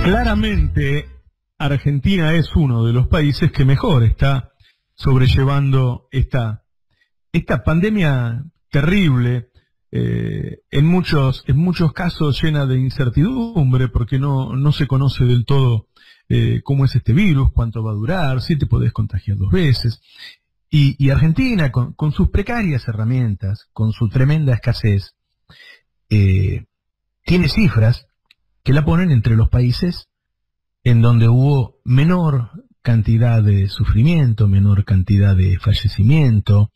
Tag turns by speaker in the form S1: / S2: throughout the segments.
S1: Claramente, Argentina es uno de los países que mejor está sobrellevando esta pandemia terrible, en muchos casos llena de incertidumbre, porque no se conoce del todo cómo es este virus, cuánto va a durar, si te podés contagiar 2 veces. Y Argentina, con sus precarias herramientas, con su tremenda escasez, tiene cifras que la ponen entre los países en donde hubo menor cantidad de sufrimiento, menor cantidad de fallecimiento,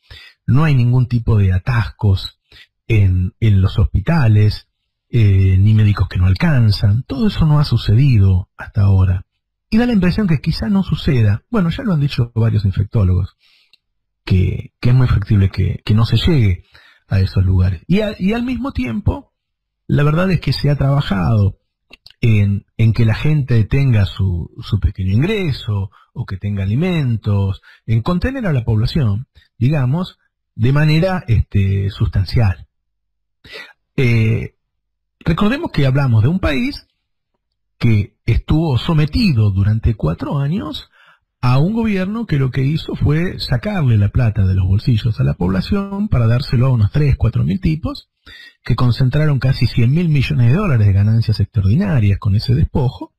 S1: no hay ningún tipo de atascos en los hospitales, ni médicos que no alcanzan. Todo eso no ha sucedido hasta ahora. Y da la impresión que quizá no suceda. Bueno, ya lo han dicho varios infectólogos, que es muy factible que no se llegue a esos lugares. Y al mismo tiempo, la verdad es que se ha trabajado en que la gente tenga su pequeño ingreso, o que tenga alimentos, en contener a la población, digamos, de manera sustancial. Recordemos que hablamos de un país que estuvo sometido durante 4 años a un gobierno que lo que hizo fue sacarle la plata de los bolsillos a la población para dárselo a unos 3.000-4.000 tipos que concentraron casi 100.000 millones de dólares de ganancias extraordinarias con ese despojo,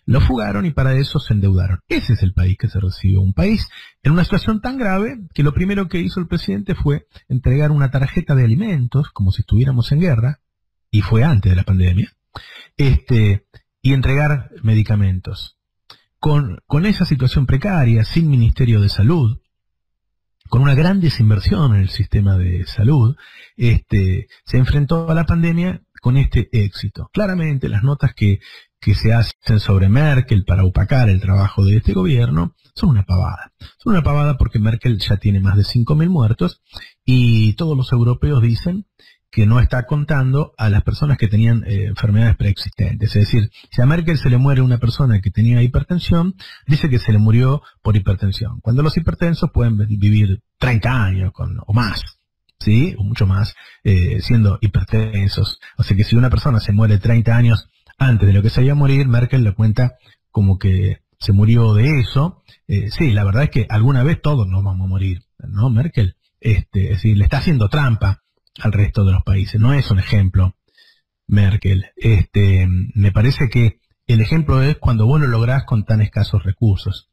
S1: lo fugaron y para eso se endeudaron. Ese es el país que se recibió, un país en una situación tan grave que lo primero que hizo el presidente fue entregar una tarjeta de alimentos, como si estuviéramos en guerra, y fue antes de la pandemia, y entregar medicamentos. Con esa situación precaria, sin Ministerio de Salud, con una gran desinversión en el sistema de salud, se enfrentó a la pandemia con este éxito. Claramente las notas que se hacen sobre Merkel para opacar el trabajo de este gobierno son una pavada. Son una pavada porque Merkel ya tiene más de 5.000 muertos y todos los europeos dicen que no está contando a las personas que tenían enfermedades preexistentes. Es decir, si a Merkel se le muere una persona que tenía hipertensión, dice que se le murió por hipertensión. Cuando los hipertensos pueden vivir 30 años o más, ¿sí? O mucho más, siendo hipertensos. O sea que si una persona se muere 30 años antes de lo que se iba a morir, Merkel le cuenta como que se murió de eso. Sí, la verdad es que alguna vez todos nos vamos a morir, ¿no? Merkel, es decir, le está haciendo trampa al resto de los países. No es un ejemplo, Merkel. Me parece que el ejemplo es cuando vos lo lográs con tan escasos recursos.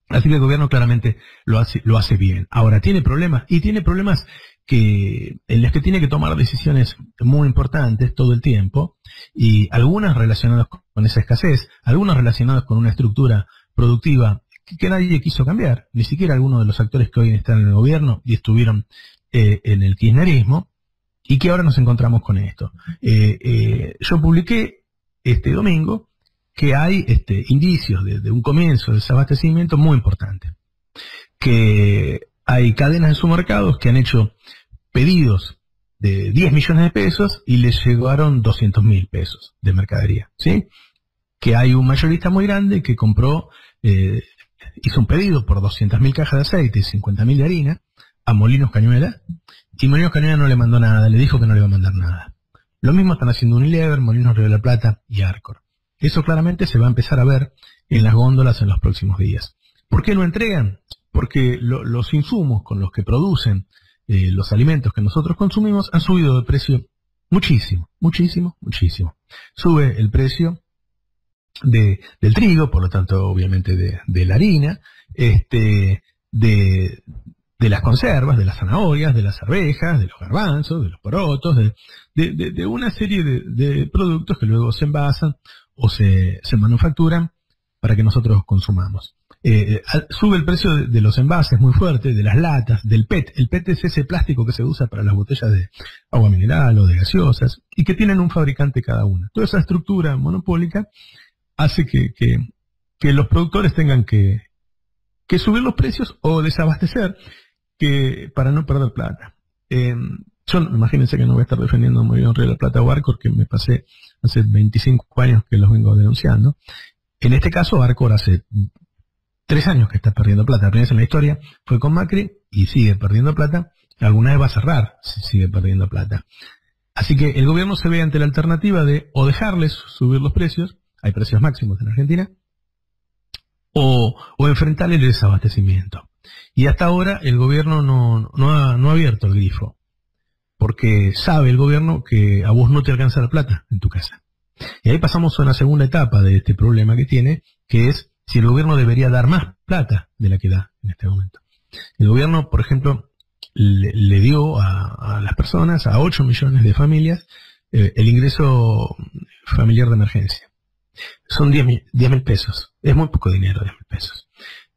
S1: Así que el gobierno claramente lo hace bien. Ahora, tiene problemas, y tiene problemas en los que tiene que tomar decisiones muy importantes todo el tiempo, y algunas relacionadas con esa escasez, algunas relacionadas con una estructura productiva que nadie quiso cambiar, ni siquiera algunos de los actores que hoy están en el gobierno y estuvieron en el kirchnerismo, y que ahora nos encontramos con esto. Yo publiqué este domingo que hay indicios de un comienzo de desabastecimiento muy importante, que hay cadenas de supermercados que han hecho pedidos de 10 millones de pesos y les llegaron 200.000 pesos de mercadería, ¿sí? Que hay un mayorista muy grande que compró, hizo un pedido por 200.000 cajas de aceite y 50.000 de harina a Molinos Cañuelas, y Molinos Cañuelas no le mandó nada, le dijo que no le iba a mandar nada. Lo mismo están haciendo Unilever, Molinos Río de la Plata y Arcor. Eso claramente se va a empezar a ver en las góndolas en los próximos días. ¿Por qué no entregan? Porque los insumos con los que producen los alimentos que nosotros consumimos han subido de precio muchísimo, muchísimo, muchísimo. Sube el precio del trigo, por lo tanto, obviamente, de la harina, de las conservas, de las zanahorias, de las arvejas, de los garbanzos, de los porotos, de una serie de productos que luego se envasan o se manufacturan para que nosotros consumamos. Sube el precio de los envases muy fuerte, de las latas, del PET. El PET es ese plástico que se usa para las botellas de agua mineral o de gaseosas y que tienen un fabricante cada una. Toda esa estructura monopólica hace que los productores tengan que subir los precios o desabastecer para no perder plata. Yo, imagínense que no voy a estar defendiendo muy bien Río de la Plata o Arcor, que me pasé hace 25 años que los vengo denunciando. En este caso, Arcor hace 3 años que está perdiendo plata. La primera vez en la historia fue con Macri y sigue perdiendo plata. Alguna vez va a cerrar si sigue perdiendo plata. Así que el gobierno se ve ante la alternativa de o dejarles subir los precios hay precios máximos en Argentina, o enfrentar el desabastecimiento. Y hasta ahora el gobierno no ha abierto el grifo, porque sabe el gobierno que a vos no te alcanza la plata en tu casa. Y ahí pasamos a una segunda etapa de este problema que tiene, que es si el gobierno debería dar más plata de la que da en este momento. El gobierno, por ejemplo, le dio a las personas, a 8 millones de familias, el ingreso familiar de emergencia. Son 10.000 pesos. Es muy poco dinero, 10.000 pesos.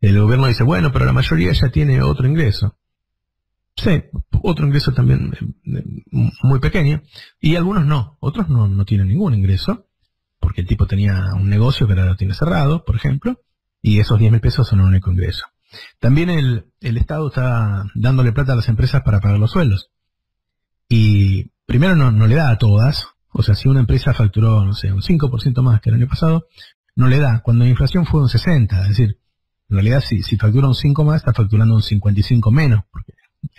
S1: El gobierno dice, bueno, pero la mayoría ya tiene otro ingreso. Sí, otro ingreso también muy pequeño. Y algunos no. Otros no tienen ningún ingreso, porque el tipo tenía un negocio que ahora lo tiene cerrado, por ejemplo, y esos 10.000 pesos son el único ingreso. También el Estado está dándole plata a las empresas para pagar los sueldos. Y primero no le da a todas. O sea, si una empresa facturó, no sé, un 5% más que el año pasado, no le da. Cuando la inflación fue un 60%, es decir, en realidad si factura un 5 más, está facturando un 55 menos, porque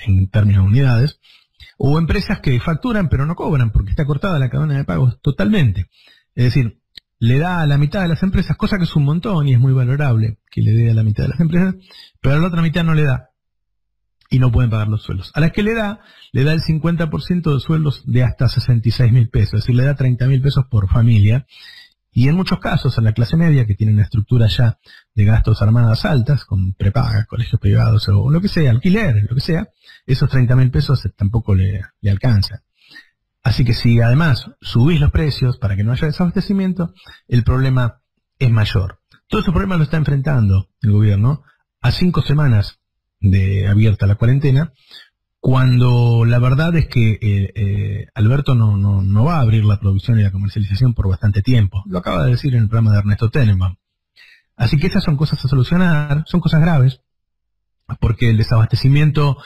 S1: en términos de unidades. O empresas que facturan pero no cobran, porque está cortada la cadena de pagos totalmente. Es decir, le da a la mitad de las empresas, cosa que es un montón y es muy valorable que le dé a la mitad de las empresas, pero a la otra mitad no le da. Y no pueden pagar los sueldos. A las que le da el 50% de sueldos de hasta 66.000 pesos, es decir, le da 30.000 pesos por familia. Y en muchos casos a la clase media, que tiene una estructura ya de gastos armadas altas, con prepagas, colegios privados o lo que sea, alquiler, lo que sea, esos 30.000 pesos tampoco le alcanzan. Así que si además subís los precios para que no haya desabastecimiento, el problema es mayor. Todo ese problema lo está enfrentando el gobierno a 5 semanas de abierta la cuarentena, cuando la verdad es que Alberto no va a abrir la producción y la comercialización por bastante tiempo. Lo acaba de decir en el programa de Ernesto Tenenbaum. Así que esas son cosas a solucionar, son cosas graves, porque el desabastecimiento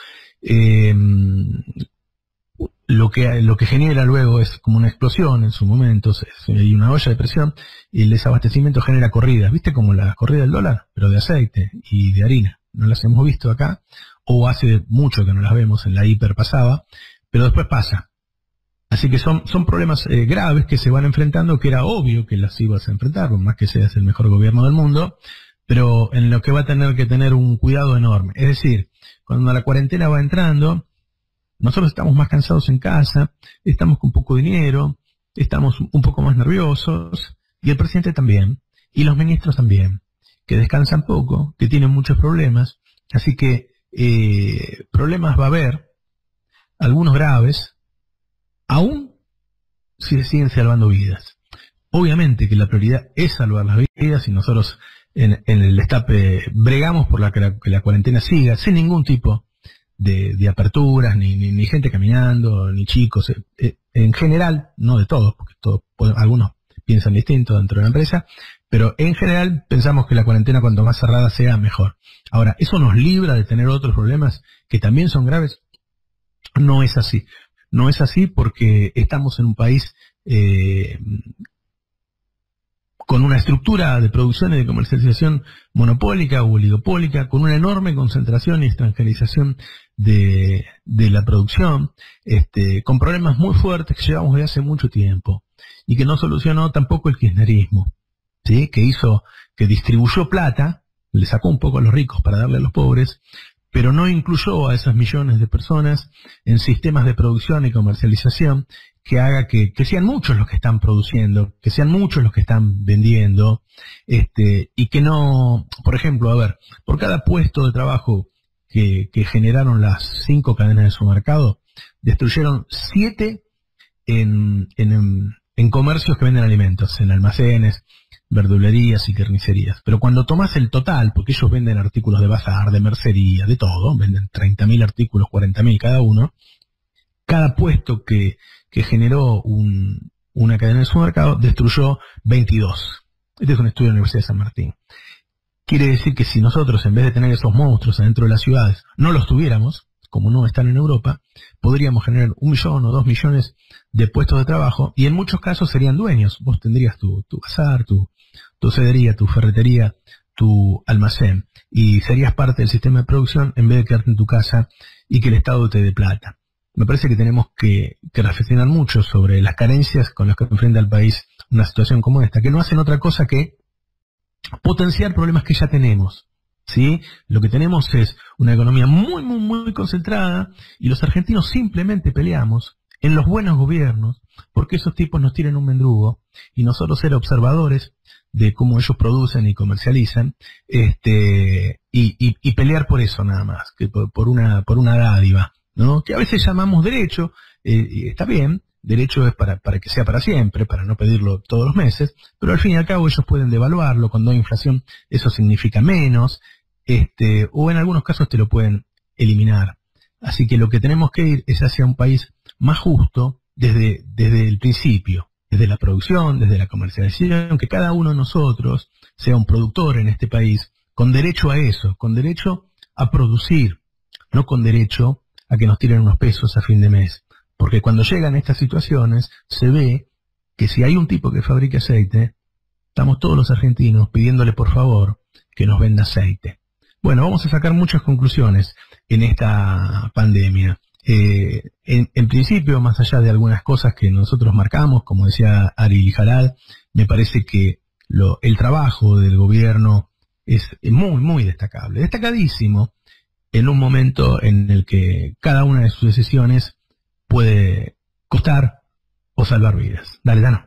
S1: lo que genera luego es como una explosión en su momento, hay una olla de presión, y el desabastecimiento genera corridas, ¿viste? Como la corrida del dólar, pero de aceite y de harina. No las hemos visto acá, o hace mucho que no las vemos, en la hiper pasaba, pero después pasa. Así que son problemas graves que se van enfrentando, que era obvio que las ibas a enfrentar, por más que seas el mejor gobierno del mundo, pero en lo que va a tener que tener un cuidado enorme. Es decir, cuando la cuarentena va entrando, nosotros estamos más cansados en casa, estamos con poco dinero, estamos un poco más nerviosos, y el presidente también, y los ministros también, que descansan poco, que tienen muchos problemas, así que problemas va a haber, algunos graves, aún si se siguen salvando vidas. Obviamente que la prioridad es salvar las vidas, y nosotros en el Destape bregamos por que la cuarentena siga sin ningún tipo de aperturas, ni gente caminando, ni chicos, en general, no de todos, porque algunos piensan distinto dentro de la empresa, pero en general pensamos que la cuarentena cuanto más cerrada sea, mejor. Ahora, ¿eso nos libra de tener otros problemas que también son graves? No es así. No es así porque estamos en un país con una estructura de producción y de comercialización monopólica o oligopólica, con una enorme concentración y extranjerización de la producción, con problemas muy fuertes que llevamos desde hace mucho tiempo y que no solucionó tampoco el kirchnerismo, ¿sí? Que distribuyó plata, le sacó un poco a los ricos para darle a los pobres, pero no incluyó a esas millones de personas en sistemas de producción y comercialización que haga que sean muchos los que están produciendo, que sean muchos los que están vendiendo, y que no, por ejemplo, a ver, por cada puesto de trabajo que generaron las 5 cadenas de supermercado, destruyeron 7 en comercios que venden alimentos, en almacenes, verdulerías y carnicerías. Pero cuando tomás el total, porque ellos venden artículos de bazar, de mercería, de todo, venden 30.000 artículos, 40.000 cada uno, cada puesto que generó una cadena de supermercado destruyó 22. Este es un estudio de la Universidad de San Martín. Quiere decir que si nosotros, en vez de tener esos monstruos adentro de las ciudades, no los tuviéramos, como no están en Europa, podríamos generar 1 millón o 2 millones de puestos de trabajo, y en muchos casos serían dueños. Vos tendrías tu bazar, tu cedería, tu ferretería, tu almacén, y serías parte del sistema de producción en vez de quedarte en tu casa y que el Estado te dé plata. Me parece que tenemos que reflexionar mucho sobre las carencias con las que enfrenta el país una situación como esta, que no hacen otra cosa que potenciar problemas que ya tenemos. ¿Sí? Lo que tenemos es una economía muy, muy, muy concentrada y los argentinos simplemente peleamos en los buenos gobiernos porque esos tipos nos tiran un mendrugo y nosotros ser observadores de cómo ellos producen y comercializan y pelear por eso nada más, que por una dádiva, ¿no? Que a veces llamamos derecho, y está bien, derecho es para que sea para siempre, para no pedirlo todos los meses, pero al fin y al cabo ellos pueden devaluarlo, cuando hay inflación eso significa menos, o en algunos casos te lo pueden eliminar. Así que lo que tenemos que ir es hacia un país más justo desde el principio, desde la producción, desde la comercialización, que cada uno de nosotros sea un productor en este país, con derecho a eso, con derecho a producir, no con derecho a que nos tiren unos pesos a fin de mes. Porque cuando llegan estas situaciones, se ve que si hay un tipo que fabrique aceite, estamos todos los argentinos pidiéndole por favor que nos venda aceite. Bueno, vamos a sacar muchas conclusiones en esta pandemia. En principio, más allá de algunas cosas que nosotros marcamos, como decía Ari Lijaral, me parece que el trabajo del gobierno es muy, muy destacable, destacadísimo, en un momento en el que cada una de sus decisiones puede costar o salvar vidas. Dale, Dano.